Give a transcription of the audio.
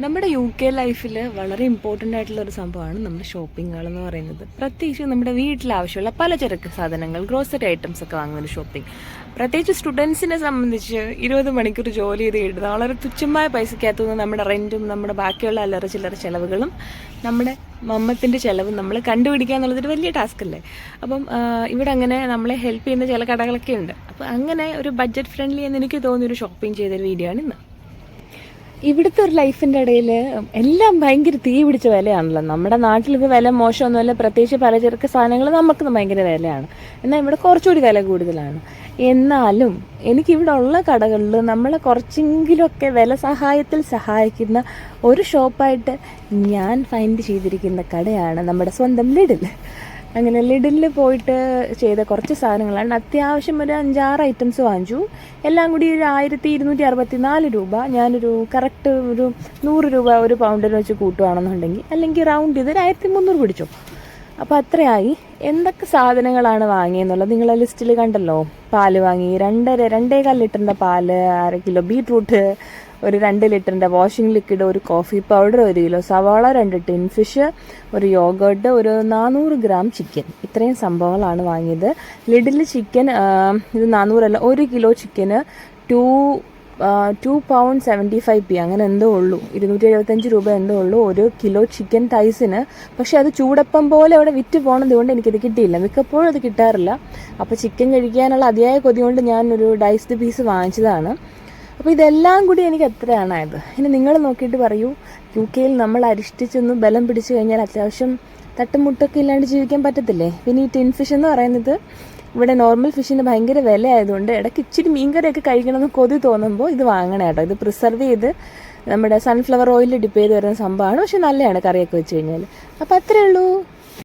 നമ്മുടെ UK ലൈഫിൽ വളരെ ഇമ്പോർട്ടൻ്റ് ആയിട്ടുള്ള ഒരു സംഭവമാണ് നമ്മുടെ ഷോപ്പിങ്ങുകൾ എന്ന് പറയുന്നത്. പ്രത്യേകിച്ച് നമ്മുടെ വീട്ടിലാവശ്യമുള്ള പലചരക്ക് സാധനങ്ങൾ, ഗ്രോസറി ഐറ്റംസ് ഒക്കെ വാങ്ങുന്ന ഷോപ്പിംഗ്. പ്രത്യേകിച്ച് സ്റ്റുഡൻസിനെ സംബന്ധിച്ച് 20 മണിക്കൂർ ജോലി ചെയ്ത് കിട്ടുന്ന വളരെ തുച്ഛമായ പൈസക്കകത്തുനിന്ന് നമ്മുടെ റെൻറ്റും നമ്മുടെ ബാക്കിയുള്ള അല്ലറ ചില്ലറ ചിലവുകളും നമ്മുടെ മമ്മത്തിൻ്റെ ചിലവും നമ്മൾ കണ്ടുപിടിക്കുക എന്നുള്ളതൊരു വലിയ ടാസ്ക് അല്ലേ. അപ്പം ഇവിടെ അങ്ങനെ നമ്മളെ ഹെൽപ്പ് ചെയ്യുന്ന ചില കടകളൊക്കെ ഉണ്ട്. അപ്പോൾ അങ്ങനെ ഒരു ബഡ്ജറ്റ് ഫ്രണ്ട്ലി എന്ന് എനിക്ക് തോന്നിയൊരു ഷോപ്പിംഗ് ചെയ്തൊരു വീഡിയോ ആണ് ഇന്ന്. ഇവിടുത്തെ ഒരു ലൈഫിൻ്റെ ഇടയിൽ എല്ലാം ഭയങ്കര തീ പിടിച്ച വിലയാണല്ലോ. നമ്മുടെ നാട്ടിലിപ്പോൾ വില മോശമൊന്നുമല്ല, പ്രത്യേകിച്ച് പലചരക്ക് സാധനങ്ങൾ നമുക്ക് ഭയങ്കര വിലയാണ്. എന്നാൽ ഇവിടെ കുറച്ചുകൂടി വില കൂടുതലാണ്. എന്നാലും എനിക്കിവിടെ ഉള്ള കടകളിൽ നമ്മളെ കുറച്ചെങ്കിലുമൊക്കെ വില സഹായത്തിൽ സഹായിക്കുന്ന ഒരു ഷോപ്പായിട്ട് ഞാൻ ഫൈൻഡ് ചെയ്തിരിക്കുന്ന കടയാണ് നമ്മുടെ സ്വന്തം ലിഡിൽ. അങ്ങനെ ലിഡിലിൽ പോയിട്ട് ചെയ്ത കുറച്ച് സാധനങ്ങളാണ്. അത്യാവശ്യം ഒരു 5-6 ഐറ്റംസ് വാങ്ങിച്ചു. എല്ലാം കൂടി ഒരു 1264 രൂപ. ഞാനൊരു കറക്റ്റ് ഒരു 100 രൂപ ഒരു പൗണ്ടിന് വെച്ച് കൂട്ടുകയാണെന്നുണ്ടെങ്കിൽ, അല്ലെങ്കിൽ റൗണ്ട് ചെയ്ത് 1300 പിടിച്ചു. അപ്പോൾ അത്രയായി. എന്തൊക്കെ സാധനങ്ങളാണ് വാങ്ങിയെന്നുള്ളത് നിങ്ങൾ ലിസ്റ്റിൽ കണ്ടല്ലോ. പാല് വാങ്ങി, 2.5 ലിറ്ററിൻ്റെ പാല്, 1/2 കിലോ ബീട്രൂട്ട്, ഒരു 2 ലിറ്ററിൻ്റെ വാഷിംഗ് ലിക്വിഡ്, ഒരു കോഫി പൗഡർ, 1 കിലോ സവാള, 2 ടിൻ ഫിഷ്, ഒരു യോഗേർട്ട്, ഒരു 400 ഗ്രാം ചിക്കൻ. ഇത്രയും സംഭവങ്ങളാണ് വാങ്ങിയത്. ലിഡിൽ ചിക്കൻ ഇത് 400 അല്ല, 1 കിലോ ചിക്കന് £2.75 അങ്ങനെ എന്തോ ഉള്ളൂ, 275 രൂപ എന്തോ ഉള്ളൂ 1 കിലോ ചിക്കൻ തൈസിന്. പക്ഷെ അത് ചൂടപ്പം പോലെ അവിടെ വിറ്റ് പോകണത് കൊണ്ട് എനിക്കിത് കിട്ടിയില്ല. മിക്കപ്പോഴും അത് കിട്ടാറില്ല. അപ്പോൾ ചിക്കൻ കഴിക്കാനുള്ള അതിയായ കൊതി കൊണ്ട് ഞാനൊരു ഡൈസ്ഡ് പീസ് വാങ്ങിച്ചതാണ്. അപ്പോൾ ഇതെല്ലാം കൂടി എനിക്ക് എത്രയാണായത്? ഇനി നിങ്ങൾ നോക്കിയിട്ട് പറയൂ. UK നമ്മൾ അരിഷ്ടിച്ചൊന്ന് ബലം പിടിച്ചു കഴിഞ്ഞാൽ അത്യാവശ്യം തട്ടുമുട്ടൊക്കെ ഇല്ലാണ്ട് ജീവിക്കാൻ പറ്റത്തില്ലേ? പിന്നെ ഈ ടിൻ ഫിഷ് എന്ന് പറയുന്നത് ഇവിടെ നോർമൽ ഫിഷിന് ഭയങ്കര വില ആയതുകൊണ്ട് ഇടയ്ക്ക് ഇച്ചിരി മീൻകറിയൊക്കെ കഴിക്കണമെന്ന് കൊതി തോന്നുമ്പോൾ ഇത് വാങ്ങണേ കേട്ടോ. ഇത് പ്രിസർവ് ചെയ്ത് നമ്മുടെ സൺഫ്ലവർ ഓയിലിൽ ഡിപ്പ് ചെയ്ത് വരുന്ന സംഭവമാണ്. പക്ഷെ നല്ലതാണ് കറിയൊക്കെ വെച്ച് കഴിഞ്ഞാൽ. അപ്പോൾ അത്രയേ ഉള്ളൂ.